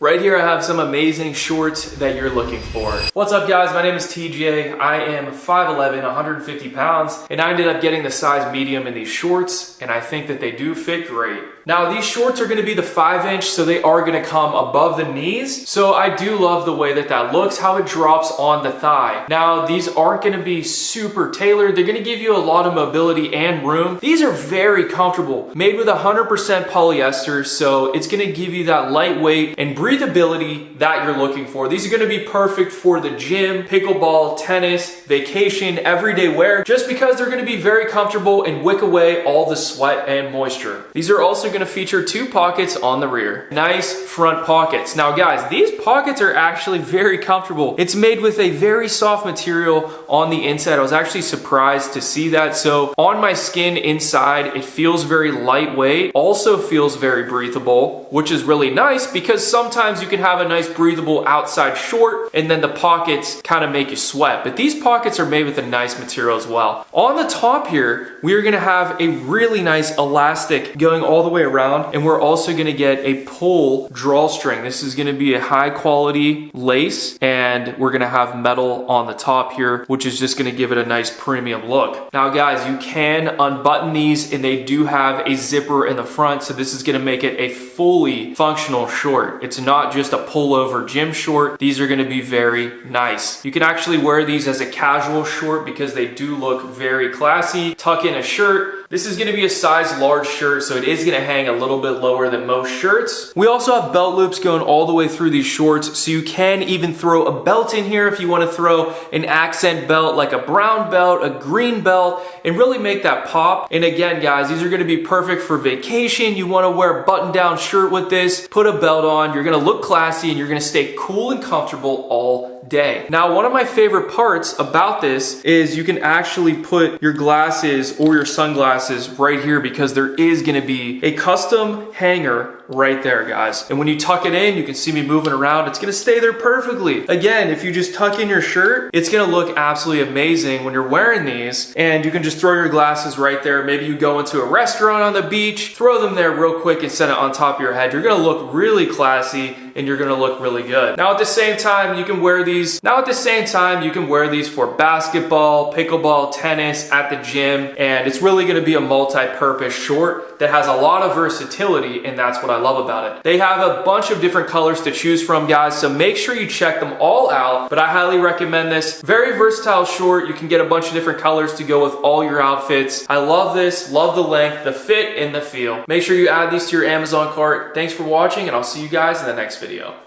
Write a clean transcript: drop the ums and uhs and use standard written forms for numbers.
Right here I have some amazing shorts that you're looking for. What's up guys, my name is TJ. I am 5'11", 150 pounds, and I ended up getting the size medium in these shorts, and I think that they do fit great. Now these shorts are gonna be the 5-inch, so they are gonna come above the knees. So I do love the way that that looks, how it drops on the thigh. Now these aren't gonna be super tailored. They're gonna give you a lot of mobility and room. These are very comfortable, made with 100% polyester, so it's gonna give you that lightweight and breathability that you're looking for. These are gonna be perfect for the gym, pickleball, tennis, vacation, everyday wear, just because they're gonna be very comfortable and wick away all the sweat and moisture. These are also gonna feature 2 pockets on the rear. Nice front pockets. Now guys, these pockets are actually very comfortable. It's made with a very soft material on the inside. I was actually surprised to see that. So on my skin inside, it feels very lightweight, also feels very breathable, which is really nice because sometimes you can have a nice breathable outside short and then the pockets kind of make you sweat. But these pockets are made with a nice material as well. On the top here, we're gonna have a really nice elastic going all the way around, and we're also gonna get a pull drawstring. This is gonna be a high quality lace, and we're gonna have metal on the top here, which is just gonna give it a nice premium look. Now guys, you can unbutton these and they do have a zipper in the front, so this is gonna make it a fully functional short. It's not just a pullover gym short. These are gonna be very nice. You can actually wear these as a casual short because they do look very classy. Tuck in a shirt. This is gonna be a size large shirt, so it is gonna hang a little bit lower than most shirts. We also have belt loops going all the way through these shorts, so you can even throw a belt in here if you wanna throw an accent belt like a brown belt, a green belt, and really make that pop. And again, guys, these are gonna be perfect for vacation. You wanna wear a button-down shirt with this, put a belt on, you're gonna look classy, and you're gonna stay cool and comfortable all day. Now, one of my favorite parts about this is you can actually put your glasses or your sunglasses right here because there is gonna be a custom hanger right there, guys. And when you tuck it in, you can see me moving around. It's gonna stay there perfectly. Again, if you just tuck in your shirt, it's gonna look absolutely amazing when you're wearing these, and you can just throw your glasses right there. Maybe you go into a restaurant on the beach, throw them there real quick and set it on top of your head. You're gonna look really classy and you're gonna look really good. Now at the same time, you can wear these for basketball, pickleball, tennis, at the gym, and it's really gonna be a multi-purpose short that has a lot of versatility, and that's what I love about it. They have a bunch of different colors to choose from, guys, so make sure you check them all out, but I highly recommend this. Very versatile short. You can get a bunch of different colors to go with all your outfits. I love this, love the length, the fit, and the feel. Make sure you add these to your Amazon cart. Thanks for watching, and I'll see you guys in the next video.